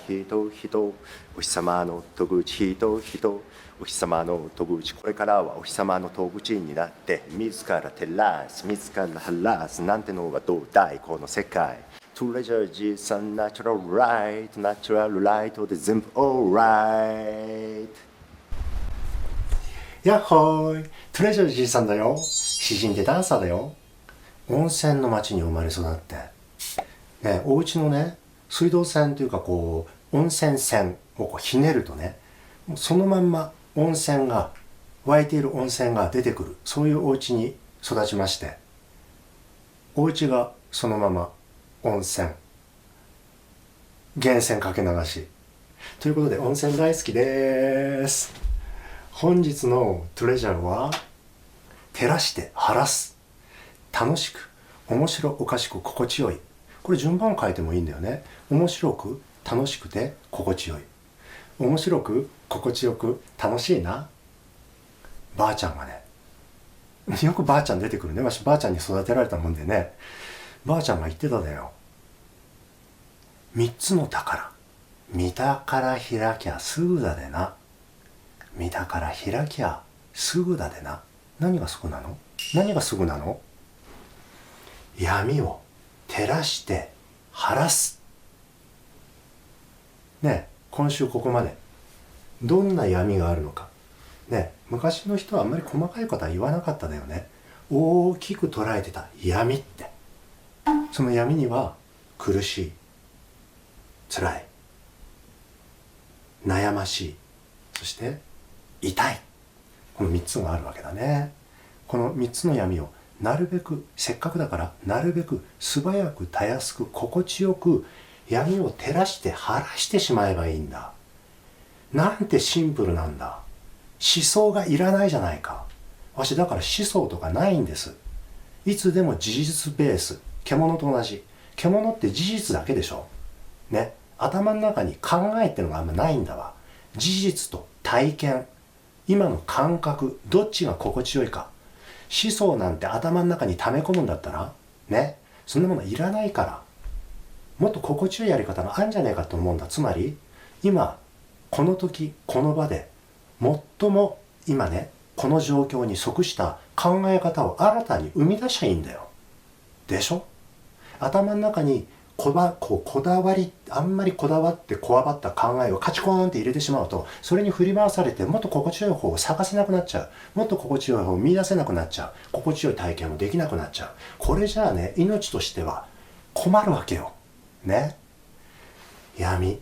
人人、お日様の戸口人人、お日様の戸口、これからはお日様の戸口になって自ら照らす、自ら晴らすなんてのはどうだいこの世界。トレジャーじさんナチュラルライト、ナチュラルライトで全部オーライト。やっほーい、トレジャーじさんだよ。詩人でダンサーだよ。温泉の町に生まれ育って、ね、お家のね水道線というかこう温泉線をこうひねるとね、そのまんま温泉が湧いている温泉が出てくる、そういうお家に育ちまして、お家がそのまま温泉、源泉かけ流しということで温泉大好きです。本日のトレジャーは照らして晴らす、楽しく面白おかしく心地よい。これ順番変えてもいいんだよね。面白く楽しくて心地よい、面白く心地よく楽しいな。ばあちゃんがね、よくばあちゃん出てくるね。わしばあちゃんに育てられたもんでね、ばあちゃんが言ってただよ。三つの宝、見たから開きゃすぐだでな。見たから開きゃすぐだでな。何がすぐなの？何がすぐなの？闇を照らして晴らす。ね、今週ここまでどんな闇があるのかね、昔の人はあんまり細かいことは言わなかっただよね。大きく捉えてた闇って、その闇には苦しい、辛い、悩ましい、そして痛い、この3つがあるわけだね。この3つの闇をなるべく、せっかくだからなるべく素早くたやすく心地よく闇を照らして晴らしてしまえばいいんだ。なんてシンプルなんだ。思想がいらないじゃないか。わしだから思想とかないんです。いつでも事実ベース。獣と同じ。獣って事実だけでしょね。頭の中に考えってのがあんまないんだわ。事実と体験、今の感覚、どっちが心地よいか。思想なんて頭の中に溜め込むんだったらね、そんなものいらないから、もっと心地よいやり方があるんじゃないかと思うんだ。つまり今この時この場で最も今ね、この状況に即した考え方を新たに生み出しゃいいんだよ。でしょ？頭の中にこだわり、あんまりこだわってこわばった考えをカチコーンって入れてしまうと、それに振り回されてもっと心地よい方を探せなくなっちゃう。もっと心地よい方を見出せなくなっちゃう。心地よい体験もできなくなっちゃう。これじゃあね、命としては困るわけよ。ね。闇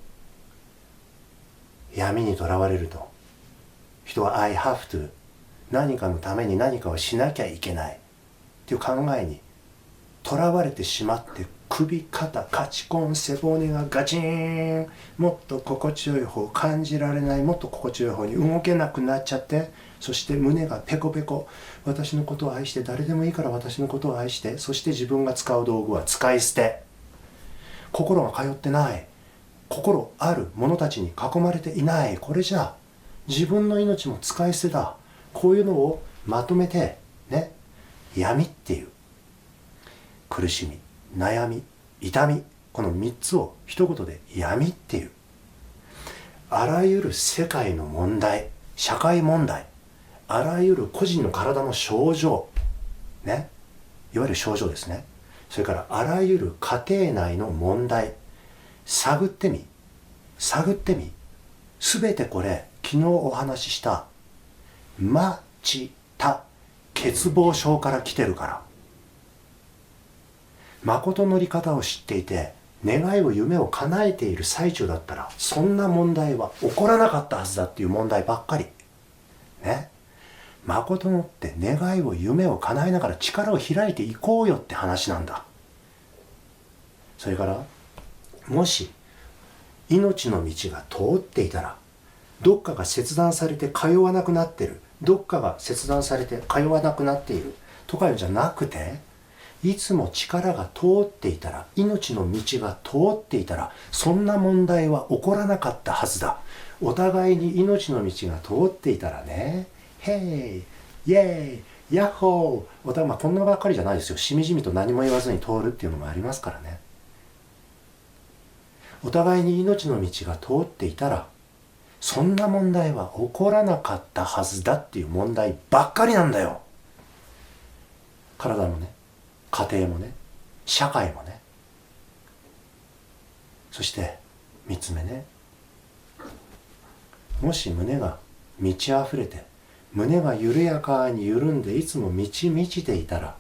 にとらわれると、人は I have to、 何かのために何かをしなきゃいけないっていう考えにとらわれてしまって、首肩カチコン、背骨がガチン、もっと心地よい方を感じられない、もっと心地よい方に動けなくなっちゃって、そして胸がペコペコ、私のことを愛して、誰でもいいから私のことを愛して、そして自分が使う道具は使い捨て、心が通ってない、心ある者たちに囲まれていない。これじゃ自分の命も使い捨てだ。こういうのをまとめてね、闇っていう苦しみ、悩み、痛み、この3つを一言で闇っていう。あらゆる世界の問題、社会問題、あらゆる個人の体の症状ね、いわゆる症状ですね。それからあらゆる家庭内の問題、探ってみ。すべてこれ、昨日お話ししたまちた欠乏症から来てるから。誠のり方を知っていて、願いを夢を叶えている最中だったら、そんな問題は起こらなかったはずだっていう問題ばっかり。ね。誠のって願いを夢を叶えながら力を開いていこうよって話なんだ。それから、もし命の道が通っていたら、どっかが切断されて通わなくなってる、どっかが切断されて通わなくなっているとかじゃなくて、いつも力が通っていたら、命の道が通っていたら、そんな問題は起こらなかったはずだ。お互いに命の道が通っていたらね、ヘイイエーイヤッホー、お互い、まあこんなばっかりじゃないですよ。しみじみと何も言わずに通るっていうのもありますからね。お互いに命の道が通っていたら、そんな問題は起こらなかったはずだっていう問題ばっかりなんだよ。体もね、家庭もね、社会もね。そして3つ目ね、もし胸が満ち溢れて、胸が緩やかに緩んでいつも満ち満ちていたら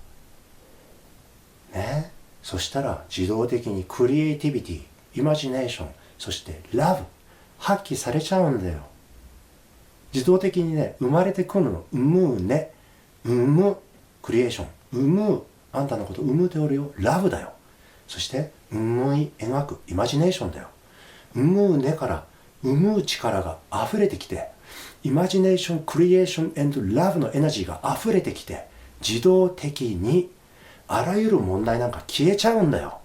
ね、そしたら自動的にクリエイティビティ、イマジネーション、そしてラブ発揮されちゃうんだよ。自動的にね、生まれてくるの。生むね、生むクリエーション、生むあんたのこと生むておるよ、ラブだよ。そして思い描くイマジネーションだよ。生むねから生む力が溢れてきて、イマジネーション、クリエーション、ラブのエナジーが溢れてきて、自動的にあらゆる問題なんか消えちゃうんだよ。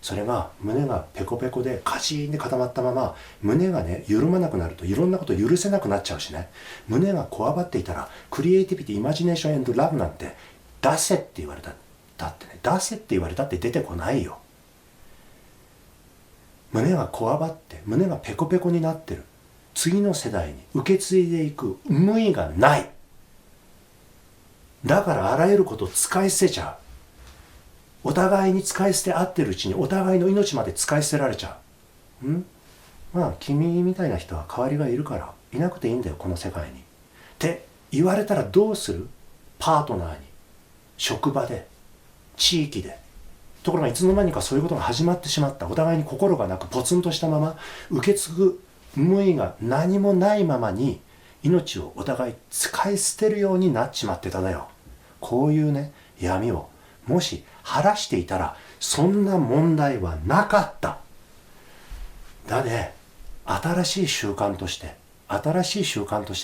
それが胸がペコペコでカチーンで固まったまま、胸がね緩まなくなるといろんなこと許せなくなっちゃうしね。胸がこわばっていたらクリエイティビティ、イマジネーションラブなんて出せって言われた。だってね、出せって言われたって出てこないよ。胸がこわばって胸がペコペコになってる。次の世代に受け継いでいく思いがない。だからあらゆることを使い捨てちゃう。お互いに使い捨て合ってるうちにお互いの命まで使い捨てられちゃう。まあ君みたいな人は代わりがいるからいなくていいんだよ、この世界に。って言われたらどうする？パートナーに、職場で、地域で。ところがいつの間にかそういうことが始まってしまった。お互いに心がなくポツンとしたまま、受け継ぐ思いが何もないままに命をお互い使い捨てるようになっちまってただよ。こういうね、闇をもし晴らしていたらそんな問題はなかった。だね、新しい習慣として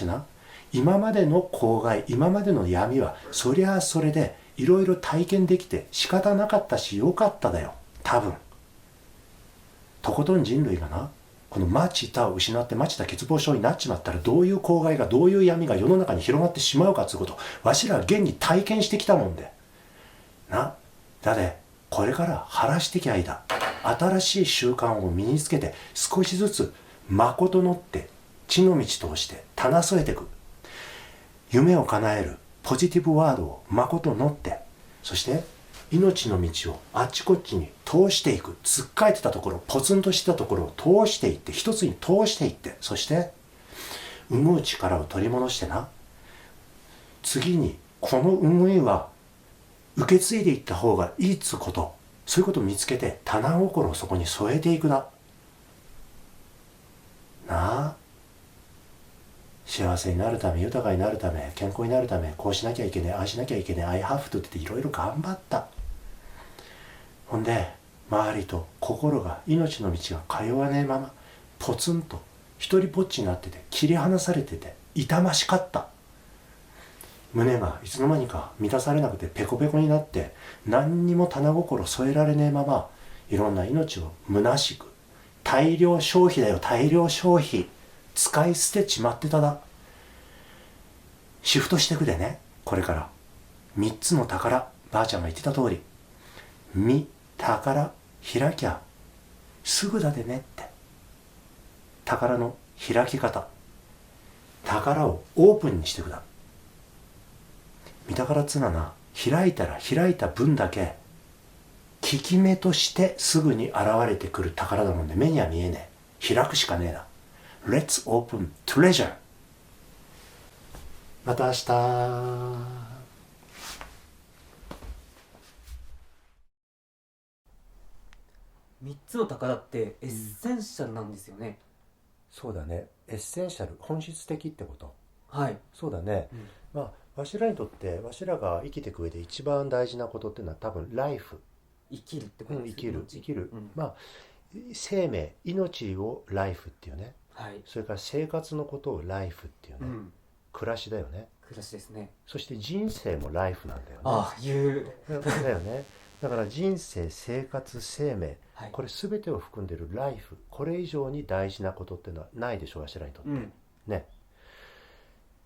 な、今までの公害、今までの闇はそりゃあそれでいろいろ体験できて仕方なかったしよかっただよ。多分とことん人類がな、このマチタを失ってマチタ欠乏症になっちまったらどういう公害が、どういう闇が世の中に広がってしまうかということをわしらは現に体験してきたもんでな。だでこれから晴らしてきゃいいだ。新しい習慣を身につけて少しずつ誠のって地の道通して棚添えていく。夢を叶えるポジティブワードを誠のって、そして命の道をあっちこっちに通していく。つっかえてたところ、ポツンとしたところを通していって、一つに通していって、そして思う力を取り戻してな、次にこの思いは受け継いでいった方がいいっつうこと、そういうことを見つけて棚心をそこに添えていくな。なあ、幸せになるため、豊かになるため、健康になるため、こうしなきゃいけない、ああしなきゃいけない、I have to って言っていろいろ頑張った。ほんで周りと心が、命の道が通わねえままポツンと一人ぼっちになってて、切り離されてて痛ましかった。胸がいつの間にか満たされなくてペコペコになって、何にも棚心添えられねえまま、いろんな命を虚しく、大量消費だよ、大量消費、使い捨てちまってただ。シフトしてくでね、これから3つの宝、ばあちゃんが言ってた通り、宝開きゃすぐだでねって。宝の開き方、宝をオープンにしてくだ。見宝っつうのはな、開いたら開いた分だけ効き目としてすぐに現れてくる宝だもんで、目には見えねえ。開くしかねえな。 Let's open treasure。 また明日。3つの宝ってエッセンシャルなんですよね。そうだね、エッセンシャル、本質的ってこと。はい。そうだね、まあわしらにとって、わしらが生きていく上で一番大事なことっていうのは多分ライフ。生きるってことですね。生きる、うんまあ生命、命をライフっていうね。はい。それから生活のことをライフっていうね、暮らしだよね。暮らしですね。そして人生もライフなんだよね。ああ、言う。だよね。だから人生、生活、生命、はい。これ全てを含んでるライフ、これ以上に大事なことっていうのはないでしょう、わしらにとって、ね。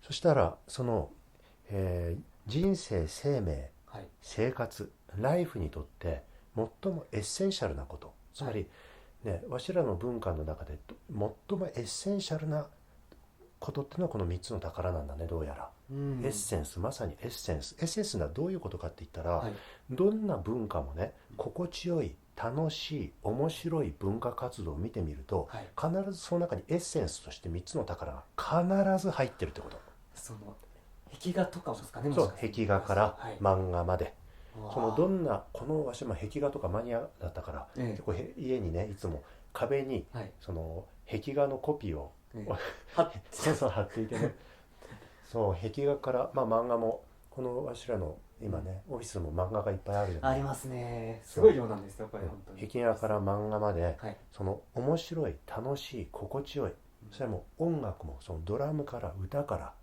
そしたらその、人生、生命、はい。生活、ライフにとって最もエッセンシャルなこと、つまり、ね、わしらの文化の中で最もエッセンシャルなことっていうのはこの3つの宝なんだね、どうやら。エッセンス、まさにエッセンス。エッセンスがどういうことかって言ったら、はい、どんな文化もね、心地よい、楽しい、面白い文化活動を見てみると、はい、必ずその中にエッセンスとして3つの宝が必ず入ってるってこと。その壁画とかもですかね。そう、壁画から漫画まで、そのどんんな、このわしも壁画とかマニアだったから、結構家にね、いつも壁にその壁画のコピーを、そうそう貼っていてねそう、壁画から、漫画もこのわしらの今ね、オフィスも漫画がいっぱいあるよね。ありますね。すごい量なんですよこれ、本当に。壁画から漫画まで、はい、その面白い、楽しい、心地よい、それも音楽も、そのドラムから歌から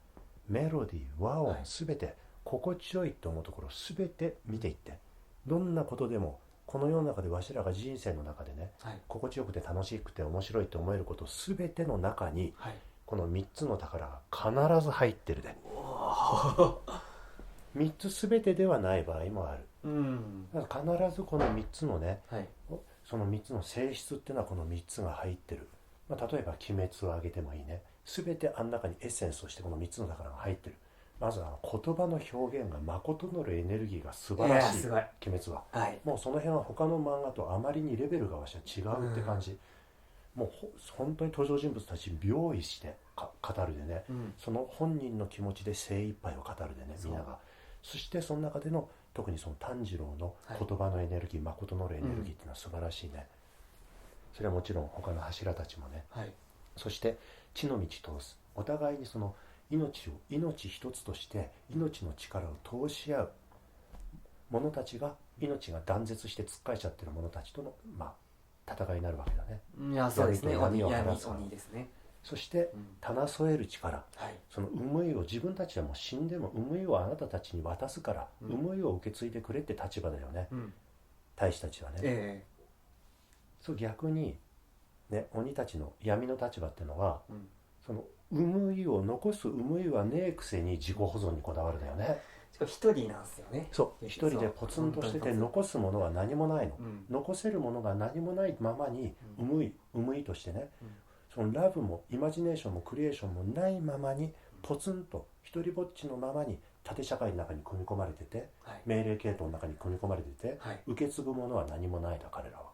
メロディー、和音、すべて心地よいと思うところすべて見ていって、どんなことでもこの世の中でわしらが人生の中でね、心地よくて楽しくて面白いと思えることすべての中に、この3つの宝が必ず入ってるで。3つすべてではない場合もある。だから必ずこの3つのね、その3つの性質っていうのはこの3つが入ってる。例えば鬼滅を挙げてもいいね。すべてあん中にエッセンスとしてこの3つの宝が入ってる。まず言葉の表現が誠なるエネルギーが素晴らしい。鬼滅は、もうその辺は他の漫画とあまりにレベルがわしは違うって感じ。もう本当に登場人物たち描意して語るでね、その本人の気持ちで精一杯を語るでね、みんなが。そしてその中での特にその炭治郎の言葉のエネルギー、誠のるエネルギーっていうのは素晴らしいね。それはもちろん他の柱たちもね、そして地の道通す、お互いにその命一つとして命の力を通し合う者たちが、命が断絶してつっかえちゃってる者たちとの戦いになるわけだね。いや、そうですね。闇を晴らす。鬼ですね。そして棚添える力、その産いを自分たちはもう死んでも産いをあなたたちに渡すから、産いを受け継いでくれって立場だよね、大使たちはね。そう逆にね、鬼たちの闇の立場っていうのは、その産いを残す産いはねえくせに自己保存にこだわるだよね。一人なんですよね。そう一人でポツンとしてて、残すものは何もないの、残せるものが何もないままに産いとしてね、そのラブもイマジネーションもクリエーションもないままにポツンと一人ぼっちのままに縦社会の中に組み込まれてて、命令系統の中に組み込まれてて、受け継ぐものは何もないだ彼らは。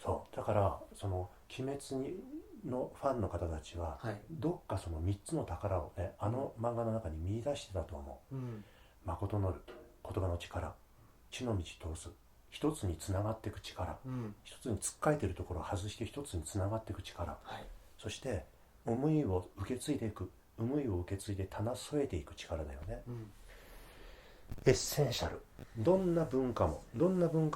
そうだからその鬼滅のファンの方たちは、どっかその3つの宝をね、あの漫画の中に見出してたと思う。誠のる言葉の力、地の道通す、一つにつながっていく力、一つにつっかえてるところを外して一つにつながっていく力、そして思いを受け継いでいく、思いを受け継いで棚添えていく力だよね。エッセンシャル。どんな文化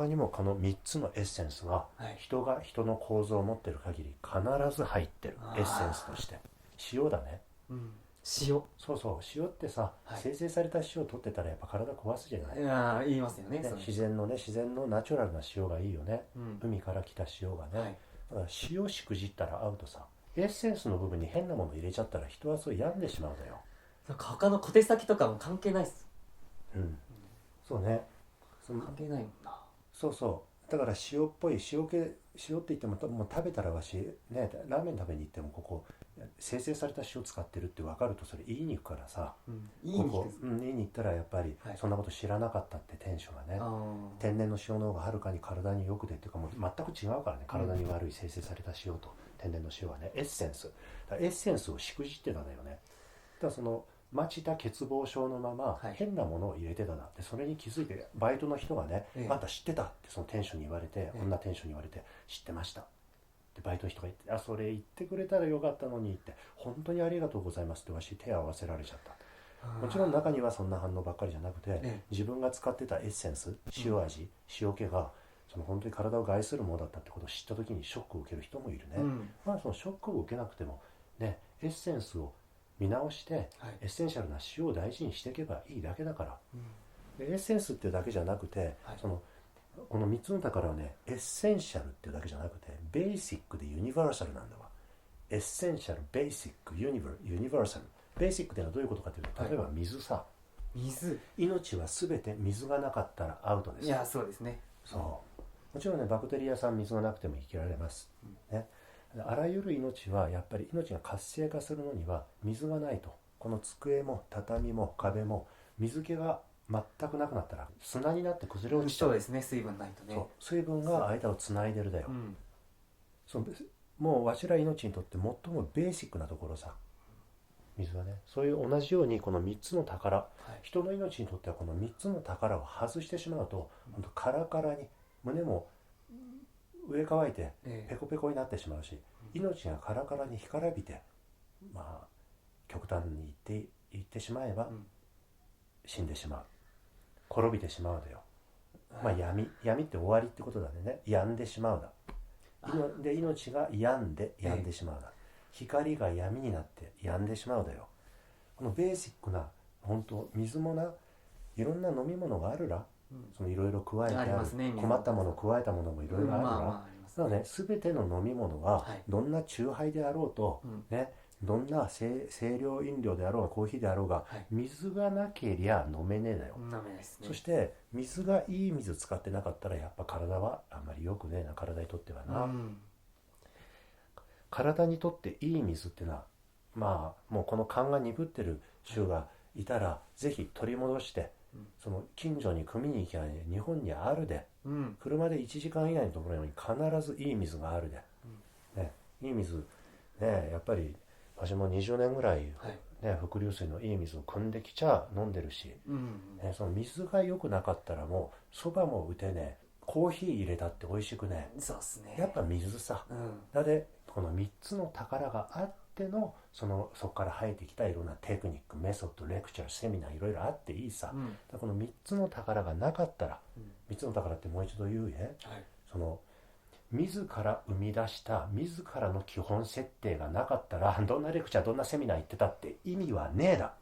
にもこの3つのエッセンスが、人が人の構造を持ってる限り必ず入ってる。エッセンスとして塩だね。塩。そうそう、塩ってさ、生成された塩を取ってたらやっぱ体壊すじゃない。いや言いますよね。自然のナチュラルな塩がいいよね、海から来た塩がね、だから塩しくじったらアウトさ。エッセンスの部分に変なもの入れちゃったら人はそう病んでしまうのよ。他の小手先とかも関係ないっす。そうね、関係ないもんな。そうそう、だから塩っぽい、塩って言ってももう食べたらわしね、ラーメン食べに行ってもここ生成された塩使ってるって分かるとそれ言いに行くからさ、言いに行ったらやっぱりそんなこと知らなかったって店主がね、天然の塩の方がはるかに体に良くてっていうか、もう全く違うからね、体に悪い生成された塩と天然の塩はね。エッセンスだからエッセンスをしくじってたんだよね。だからその町田欠乏症のまま変なものを入れてたなって、それに気づいてバイトの人がね、あんた知ってたってその店主に言われて、女店主に言われて、知ってましたってバイトの人が言って、それ言ってくれたらよかったのにって、本当にありがとうございますってわし手を合わせられちゃった。もちろん中にはそんな反応ばっかりじゃなくて、自分が使ってたエッセンス、塩味、塩気がその本当に体を害するものだったってことを知った時にショックを受ける人もいるね。そのショックを受けなくてもね、エッセンスを見直して、エッセンシャルな塩を大事にしていけばいいだけだから、でエッセンスっていうだけじゃなくて、この3つの宝はね、エッセンシャルっていうだけじゃなくてベーシックでユニバーサルなんだわ。エッセンシャル、ベーシック、ユニバーサル。ベーシックっていうのはどういうことかというと、例えば水さ、水、命は全て水がなかったらアウトです。いやそうですね。そうもちろんねバクテリアさん水がなくても生きられます、ね、あらゆる命はやっぱり命が活性化するのには水がないと。この机も畳も壁も水気が全くなくなったら砂になって崩れ落ちちゃう。そうですね、水分ないとね。そう水分が間をつないでるだよ、うん、そうもうわしら命にとって最もベーシックなところさ、水はね。そういう同じようにこの3つの宝、はい、人の命にとってはこの3つの宝を外してしまうと、本当カラカラに胸も上乾いてペコペコになってしまうし、命がカラカラに干からびて、まあ極端に言ってしまえば、死んでしまう、滅びてしまうだよ。まあ闇って終わりってことだね。病んでしまうだ。で命が病んでしまうだ。光が闇になって病んでしまうだよ。このベーシックな本当水もないろんな飲み物があるら、そのいろいろ加えてある、ね、困ったもの加えたものもいろいろあるら、だからね、全ての飲み物がどんな酎ハイであろうと、ね、どんな清涼飲料であろうがコーヒーであろうが、水がなけりゃ飲めねえだよ。飲めないですね。そして水がいい水使ってなかったらやっぱ体はあんまり良くねえな、体にとってはな、体にとっていい水ってのはまあもうこの勘が鈍ってる衆がいたら、ぜひ取り戻して、その近所に汲みに行きゃ日本にあるで、車で1時間以内のところに必ずいい水があるで、ね、いい水ね、やっぱり私も20年ぐらい、ね、伏流水のいい水を汲んできちゃ飲んでるし、ね、その水が良くなかったらもうそばも打てねえ、コーヒー入れたって美味しくねえ。そうっすね。やっぱ水さ、だってこの3つの宝があってのそこから生えてきたいろんなテクニック、メソッド、レクチャー、セミナーいろいろあっていいさ、だからこの3つの宝がなかったら、3つの宝ってもう一度言うね、その自ら生み出した自らの基本設定がなかったら、どんなレクチャーどんなセミナー行ってたって意味はねえだ、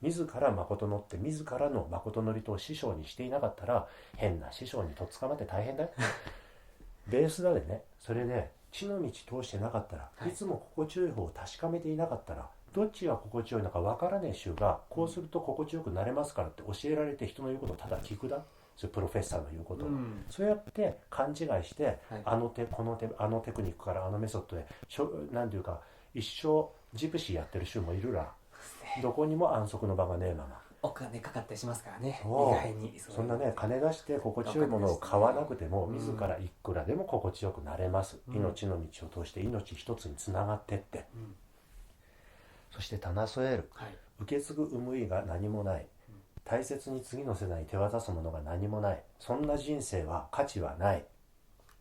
自ら誠のって自らの誠のりとを師匠にしていなかったら、変な師匠にとっ捕まって大変だよベースだでね。それで地の道通してなかったら、いつも心地よい方を確かめていなかったら、どっちが心地よいのか分からねえ衆が、こうすると心地よくなれますからって教えられて人の言うことをただ聞くだ、それプロフェッサーの言うことを、そうやって勘違いして、あの手この手、あのテクニックからあのメソッドでなんていうか一生ジプシーやってる衆もいるら、どこにも安息の場がねえまま、お金かかったりしますからね、意外に。そんなね、金出して心地よいものを買わなくても、自らいくらでも心地よくなれます、命の道を通して命一つにつながってって、そして棚添える、受け継ぐ産む意が何もない、大切に次の世代に手渡すものが何もない、そんな人生は価値はない。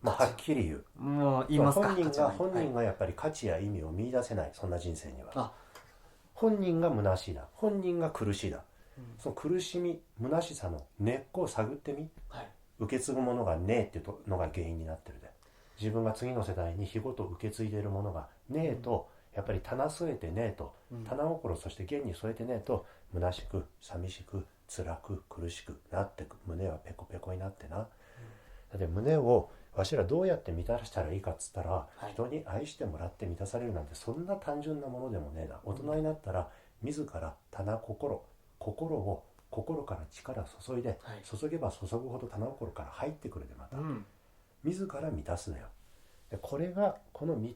もうはっきり言う。もう言いますか。本人がやっぱり価値や意味を見出せない、そんな人生には。本人が虚しいだ、本人が苦しいだ、その苦しみ虚しさの根っこを探ってみ、受け継ぐものがねえっていうのが原因になってるで。自分が次の世代に日ごと受け継いでいるものがねえと、やっぱり棚添えてねえと、棚心、そして現に添えてねえと、虚しく寂しく辛く苦しくなってく、胸はペコペコになってな、だって胸をわしらどうやって満たしたらいいかっつったら、人に愛してもらって満たされるなんてそんな単純なものでもねえな。大人になったら自ら棚心を心から力を注いで、注げば注ぐほど棚心から入ってくるで、また、自ら満たすだよ。でこれがこの3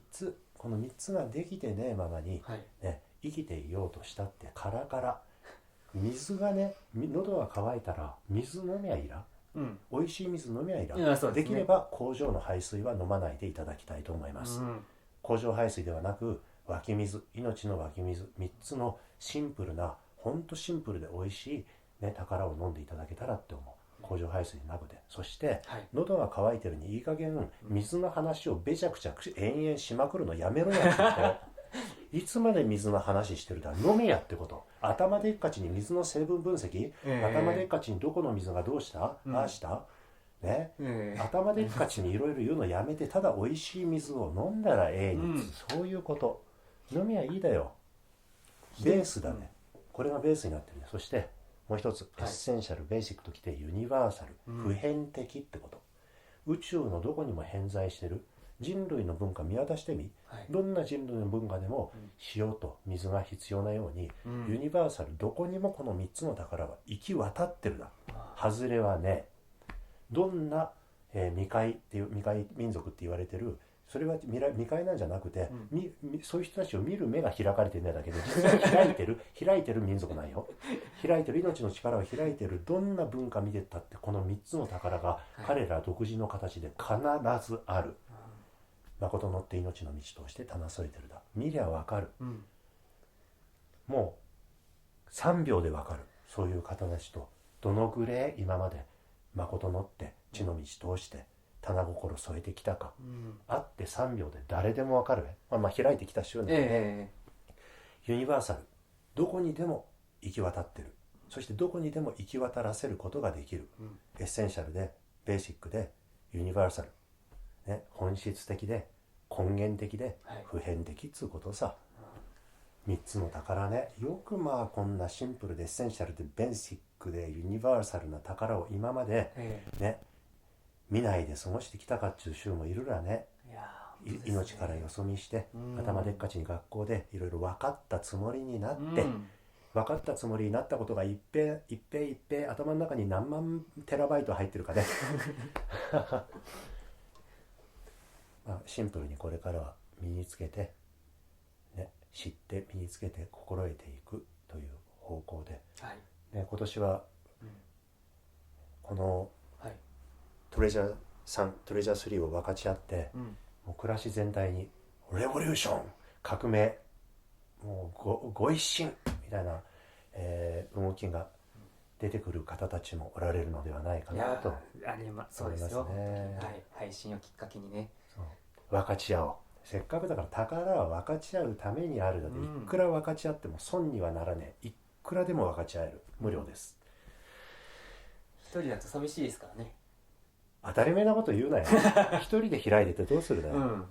つができてねえままに、ね、生きていようとしたってカラカラ、水がね、喉が渇いたら水飲みゃいいら、美味しい水飲みゃいいら、できれば工場の排水は飲まないでいただきたいと思います、工場排水ではなく湧き水、命の湧き水、3つのシンプルな、ほんとシンプルで美味しい、ね、宝を飲んでいただけたらって思う。工場排水なくで。そして、喉が渇いてるにいい加減水の話をべちゃくちゃ延々しまくるのやめろやってこといつまで水の話してるだ、飲めやってこと。頭でっかちに水の成分分析、頭でっかちにどこの水がどうした、ああしたね、頭でっかちにいろいろ言うのやめて、ただ美味しい水を飲んだらええに、そういうこと。飲みはいいだよ。ベースだね、これがベースになってるね。そしてもう一つ、エッセンシャル、ベーシックときてユニバーサル、普遍的ってこと。宇宙のどこにも偏在してる。人類の文化見渡してみ、どんな人類の文化でも塩と水が必要なように、ユニバーサル、どこにもこの3つの宝は行き渡ってるだ。外れはね、どんな、未開っていう未開民族って言われてる、それは未開なんじゃなくて、そういう人たちを見る目が開かれてないだけで、実は開いてる民族なんよ。開いてる、命の力を開いてる。どんな文化見てたってこの3つの宝が彼ら独自の形で必ずある。誠のって命の道として棚添えてるだ。見りゃわかる、もう3秒でわかる。そういう形とどのぐらい今まで誠のって地の道通して棚心添えてきたか、あって3秒で誰でもわかる。開いてきた瞬間で、ユニバーサル、どこにでも行き渡ってる。そしてどこにでも行き渡らせることができる、エッセンシャルでベーシックでユニバーサル、ね、本質的で根源的で普遍的っつうことさ、3つの宝ね。よくこんなシンプルでエッセンシャルでベーシックでユニバーサルな宝を今までね、見ないで過ごしてきたかっちゅう州もいるらね。命からよそ見して、頭でっかちに学校でいろいろ分かったつもりになって、分かったつもりになったことがいっぺん頭の中に何万テラバイト入ってるかねシンプルにこれからは身につけて、ね、知って身につけて心得ていくという方向で、今年は、このトレジャー3、トレジャー3を分かち合って、もう暮らし全体にレボリューション、革命、もうご一新みたいな、動きが出てくる方たちもおられるのではないかなとそうですよね。配信をきっかけにね、分かち合おう。せっかくだから宝は分かち合うためにあるので、いくら分かち合っても損にはならねえ。いくらでも分かち合える。無料です。一人だと寂しいですからね。当たり前なこと言うなよ。一人で開いててどうするだよ。